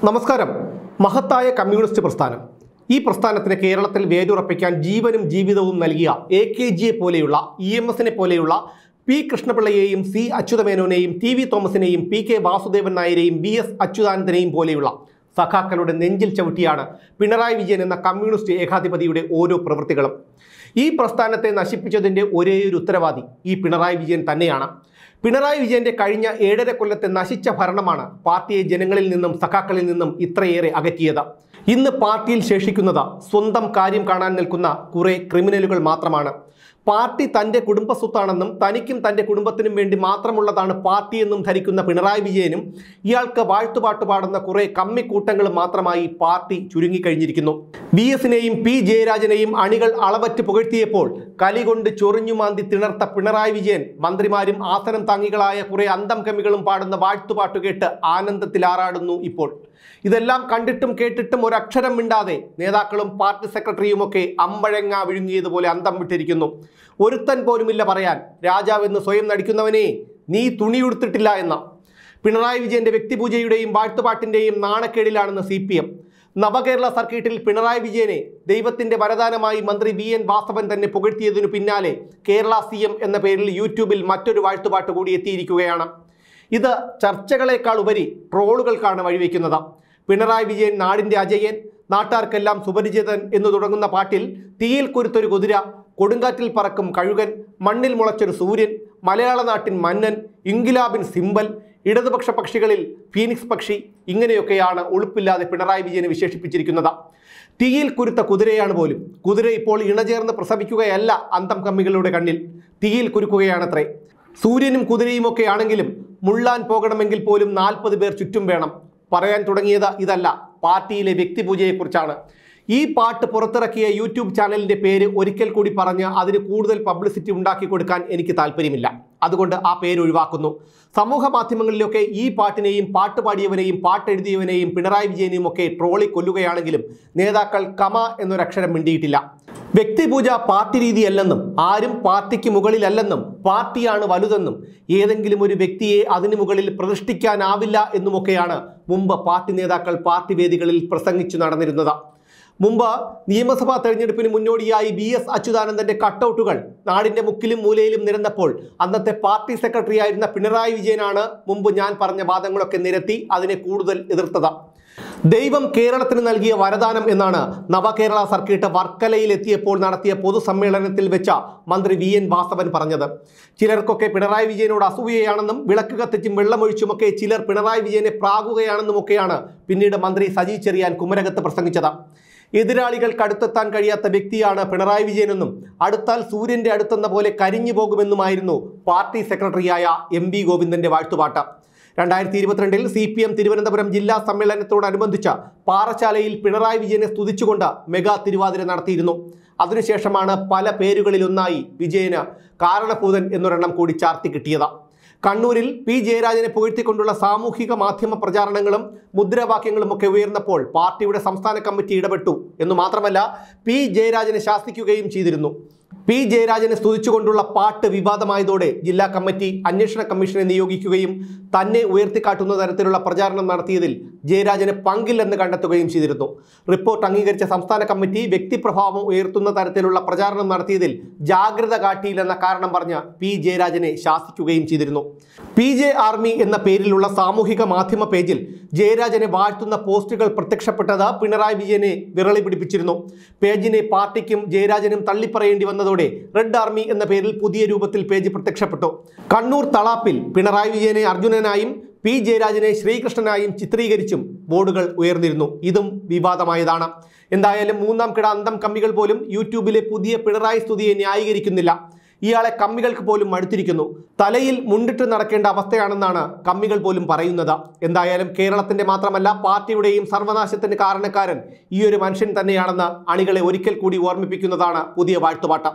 നമസ്കാരം. മഹത്തായ കമ്മ്യൂണിസ്റ്റ് പ്രസ്ഥാനം. ഈ പ്രസ്ഥാനത്തിന് കേരളത്തിൽ വേരുറപ്പിക്കാൻ ജീവനും ജീവിതവും നൽകിയ AKGയെ പോലെയുള്ള EMSനെ പോലെയുള്ള പി കൃഷ്ണപിള്ളയെയും സി അച്യുതമേനോനെയും ടി വി തോമസിനെയും PK വാസുദേവൻ നായരെയും BS അച്യുതാനന്ദനെയും പോലെയുള്ള സഖാക്കളുടെ നെഞ്ചിൽ ചവിട്ടിയാണ് പിണറായി വിജയൻ എന്ന കമ്മ്യൂണിസ്റ്റ് ഏകാധിപതിയുടെ ഓരോ പ്രവൃത്തികളും. ഈ പ്രസ്ഥാനത്തെ നശിപ്പിച്ചതിൻ്റെ ഒരേയൊരു ഉത്തരവാദി ഈ പിണറായി വിജയൻ തന്നെയാണ്. പിണറായി വിജയന്റെ കഴിഞ്ഞ 7.5 കൊല്ലത്തെ നശിച്ച ഭരണമാണ് പാർട്ടിയെ ജനങ്ങളിൽ നിന്നും സഖാക്കളിൽ നിന്നും ഇത്രയേറെ അകറ്റിയത്. ഇന്ന് പാർട്ടിയിൽ ശേഷിക്കുന്നത് സ്വന്തം കാര്യം കാണാൻ നിൽക്കുന്ന കുറേ ക്രിമിനലുകൾ മാത്രമാണ്. പാർട്ടി തൻ്റെ കുടുംബസ്വത്താണെന്നും തനിക്കും തൻ്റെ കുടുംബത്തിനും വേണ്ടി മാത്രമുള്ളതാണ് പാർട്ടിയെന്നും ധരിക്കുന്ന പിണറായി വിജയനും ഇയാൾക്ക് വാഴ്ത്തുപാട്ട് പാടുന്ന കുറേ കമ്മിക്കൂട്ടങ്ങളും മാത്രമായി പാർട്ടി ചുരുങ്ങിക്കഴിഞ്ഞിരിക്കുന്നു. VSനെയും P ജയരാജനെയും അണികൾ അളവറ്റ് പുകഴ്ത്തിയപ്പോൾ കലികൊണ്ട് ചൊറിഞ്ഞുമാന്തി തിണർത്ത പിണറായി വിജയൻ മന്ത്രിമാരും ആസനം താങ്ങികളായ കുറേ അന്തം കമ്മികളും പാടുന്ന വാഴ്ത്തുപാട്ട് കേട്ട് ആനന്ദത്തിലാറാടുന്നു ഇപ്പോൾ. ഇതെല്ലാം കണ്ടിട്ടും കേട്ടിട്ടും ഒരക്ഷരം മിണ്ടാതെ നേതാക്കളും പാർട്ടി സെക്രട്ടറിയുമൊക്കെ അമ്പഴങ്ങ വിഴുങ്ങിയതുപോലെ അന്തം വിട്ടിരിക്കുന്നു. ഒരുത്തൻ പോലുമില്ല പറയാൻ, രാജാവെന്ന് സ്വയം നടിക്കുന്നവനെ നീ തുണിയുടുത്തിട്ടില്ല എന്ന. പിണറായി വിജയന്റെ വ്യക്തിപൂജയുടെയും വാഴ്ത്തുപാട്ടിൻ്റെയും നാണക്കേടിലാണെന്ന് CPM. നവകേരള സർക്കിട്ടിൽ പിണറായി വിജയനെ ദൈവത്തിൻ്റെ വരദാനമായി മന്ത്രി VN വാസവൻ തന്നെ പുകഴ്ത്തിയതിനു പിന്നാലെ കേരള CM എന്ന പേരിൽ യൂട്യൂബിൽ മറ്റൊരു വാഴ്ത്തുപാട്ട് കൂടി എത്തിയിരിക്കുകയാണ്. ഇത് ചർച്ചകളേക്കാൾ ഉപരി ട്രോളുകൾക്കാണ് വഴിവെക്കുന്നത്. പിണറായി വിജയൻ നാടിൻ്റെ അജയൻ, നാട്ടാർക്കെല്ലാം സുപരിചിതൻ എന്ന് തുടങ്ങുന്ന പാട്ടിൽ തീയിൽ കുരുത്തൊരു കുതിര, കൊടുങ്കാറ്റിൽ പറക്കും കഴുകൻ, മണ്ണിൽ മുളച്ചൊരു സൂര്യൻ, മലയാള നാട്ടിൻ മന്നൻ, ഇൻകിലാബിൻ സിമ്പൽ, ഇടതുപക്ഷ പക്ഷികളിൽ ഫീനിക്സ് പക്ഷി, ഇങ്ങനെയൊക്കെയാണ് ഉളുപ്പില്ലാതെ പിണറായി വിജയനെ വിശേഷിപ്പിച്ചിരിക്കുന്നത്. തീയിൽ കുരുത്ത കുതിരയാണ് പോലും. കുതിര ഇപ്പോൾ ഇണചേർന്ന് പ്രസവിക്കുകയല്ല അന്തം കമ്മികളുടെ കണ്ണിൽ, തീയിൽ കുരുക്കുകയാണത്രേ. സൂര്യനും കുതിരയുമൊക്കെ ആണെങ്കിലും മുള്ളാൻ പോകണമെങ്കിൽ പോലും 40 പേർ ചുറ്റും വേണം. പറയാൻ തുടങ്ങിയത് ഇതല്ല, പാർട്ടിയിലെ വ്യക്തിപൂജയെക്കുറിച്ചാണ്. ഈ പാട്ട് പുറത്തിറക്കിയ യൂട്യൂബ് ചാനലിൻ്റെ പേര് ഒരിക്കൽ കൂടി പറഞ്ഞ് അതിന് കൂടുതൽ പബ്ലിസിറ്റി ഉണ്ടാക്കി കൊടുക്കാൻ എനിക്ക് താല്പര്യമില്ല. അതുകൊണ്ട് ആ പേര് ഒഴിവാക്കുന്നു. സമൂഹ മാധ്യമങ്ങളിലൊക്കെ ഈ പാട്ടിനെയും പാട്ടുപാടിയവനെയും പാട്ടെഴുതിയവനെയും പിണറായി വിജയനെയും ഒക്കെ ട്രോളി കൊല്ലുകയാണെങ്കിലും നേതാക്കൾ കമ എന്നൊരക്ഷരം മിണ്ടിയിട്ടില്ല. വ്യക്തിപൂജ പാർട്ടി രീതിയല്ലെന്നും ആരും പാർട്ടിക്ക് മുകളിലല്ലെന്നും പാർട്ടിയാണ് വലുതെന്നും ഏതെങ്കിലും ഒരു വ്യക്തിയെ അതിനു മുകളിൽ പ്രതിഷ്ഠിക്കാനാവില്ല എന്നുമൊക്കെയാണ് മുമ്പ് പാർട്ടി നേതാക്കൾ പാർട്ടി വേദികളിൽ പ്രസംഗിച്ചു നടന്നിരുന്നത്. മുമ്പ് നിയമസഭാ തെരഞ്ഞെടുപ്പിന് മുന്നോടിയായി BS അച്യുതാനന്ദന്റെ കട്ടൗട്ടുകൾ നാടിൻ്റെ മുക്കിലും മൂലയിലും നിരന്നപ്പോൾ അന്നത്തെ പാർട്ടി സെക്രട്ടറി ആയിരുന്ന പിണറായി വിജയനാണ് മുമ്പ് ഞാൻ പറഞ്ഞ വാദങ്ങളൊക്കെ നിരത്തി അതിനെ കൂടുതൽ എതിർത്തത്. ദൈവം കേരളത്തിന് നൽകിയ വരദാനം എന്നാണ് നവകേരള സർക്കിട്ട് വർക്കലയിൽ എത്തിയപ്പോൾ നടത്തിയ പൊതുസമ്മേളനത്തിൽ വെച്ച മന്ത്രി VN വാസവൻ പറഞ്ഞത്. ചിലർക്കൊക്കെ പിണറായി വിജയനോട് അസൂയയാണെന്നും വിളക്ക് കത്തിച്ചും വെള്ളമൊഴിച്ചുമൊക്കെ ചിലർ പിണറായി വിജയനെ പ്രാകുകയാണെന്നുമൊക്കെയാണ് പിന്നീട് മന്ത്രി സജി ചെറിയാൻ കുമരകത്ത് പ്രസംഗിച്ചത്. എതിരാളികൾക്ക് അടുത്തെത്താൻ കഴിയാത്ത വ്യക്തിയാണ് പിണറായി വിജയനെന്നും അടുത്താൽ സൂര്യന്റെ അടുത്തെന്ന പോലെ കരിഞ്ഞു പോകുമെന്നുമായിരുന്നു പാർട്ടി സെക്രട്ടറിയായ MV ഗോവിന്ദന്റെ വാഴ്ത്തുപാട്ട്. 2022 CPM തിരുവനന്തപുരം ജില്ലാ സമ്മേളനത്തോടനുബന്ധിച്ച് പാറശാലയിൽ പിണറായി വിജയനെ സ്തുതിച്ചുകൊണ്ട് മെഗാ തിരുവാതിര നടത്തിയിരുന്നു. അതിനുശേഷമാണ് പല പേരുകളിലൊന്നായി വിജയന് കാരണഭൂതൻ എന്നൊരെണ്ണം കൂടി ചാർത്തി കിട്ടിയത്. കണ്ണൂരിൽ P ജയരാജനെ പുകഴ്ത്തിക്കൊണ്ടുള്ള സാമൂഹിക മാധ്യമ പ്രചാരണങ്ങളും മുദ്രാവാക്യങ്ങളുമൊക്കെ ഉയർന്നപ്പോൾ പാർട്ടിയുടെ സംസ്ഥാന കമ്മിറ്റി ഇടപെട്ടു എന്നു മാത്രമല്ല P ജയരാജനെ ശാസിക്കുകയും ചെയ്തിരുന്നു. P ജയരാജനെ സ്തുതിച്ചുകൊണ്ടുള്ള പാട്ട് വിവാദമായതോടെ ജില്ലാ കമ്മിറ്റി അന്വേഷണ കമ്മീഷനെ നിയോഗിക്കുകയും തന്നെ ഉയർത്തിക്കാട്ടുന്ന തരത്തിലുള്ള പ്രചാരണം നടത്തിയതിൽ ജയരാജന് പങ്കില്ലെന്ന് കണ്ടെത്തുകയും ചെയ്തിരുന്നു. റിപ്പോർട്ട് അംഗീകരിച്ച സംസ്ഥാന കമ്മിറ്റി വ്യക്തിപ്രഭാവം ഉയർത്തുന്ന തരത്തിലുള്ള പ്രചാരണം നടത്തിയതിൽ ജാഗ്രത കാട്ടിയില്ലെന്ന കാരണം പറഞ്ഞ് P ജയരാജനെ ശാസിക്കുകയും ചെയ്തിരുന്നു. PJ ആർമി എന്ന പേരിലുള്ള സാമൂഹിക മാധ്യമ പേജിൽ ജയരാജനെ വാഴ്ത്തുന്ന പോസ്റ്റുകൾ പ്രത്യക്ഷപ്പെട്ടത് പിണറായി വിജയനെ വിറളി പിടിപ്പിച്ചിരുന്നു. പേജിനെ പാർട്ടിക്കും ജയരാജനും തള്ളിപ്പറയേണ്ടി വന്നതോടെ റെഡ് ആർമി എന്ന പേരിൽ പുതിയ രൂപത്തിൽ പേജ് പ്രത്യക്ഷപ്പെട്ടു. കണ്ണൂർ തളാപ്പിൽ പിണറായി വിജയനെ അർജുനനായും P ജയരാജനെ ശ്രീകൃഷ്ണനായും ചിത്രീകരിച്ചും ബോർഡുകൾ ഉയർന്നിരുന്നു. ഇതും വിവാദമായതാണ്. എന്തായാലും മൂന്നാം കിട അന്തം കമ്മികൾ പോലും യൂട്യൂബിലെ പുതിയ പിണറായി സ്തുതിയെ ന്യായീകരിക്കുന്നില്ല. ഇയാളെ കമ്മികൾക്ക് പോലും മടുത്തിരിക്കുന്നു. തലയിൽ മുണ്ടിട്ട് നടക്കേണ്ട അവസ്ഥയാണെന്നാണ് കമ്മികൾ പോലും പറയുന്നത്. എന്തായാലും കേരളത്തിൻ്റെ മാത്രമല്ല പാർട്ടിയുടെയും സർവനാശത്തിന് കാരണക്കാരൻ ഈ ഒരു മനുഷ്യൻ തന്നെയാണെന്ന് അണികളെ ഒരിക്കൽ കൂടി ഓർമ്മിപ്പിക്കുന്നതാണ് പുതിയ വാഴ്ത്തുപാട്ട്.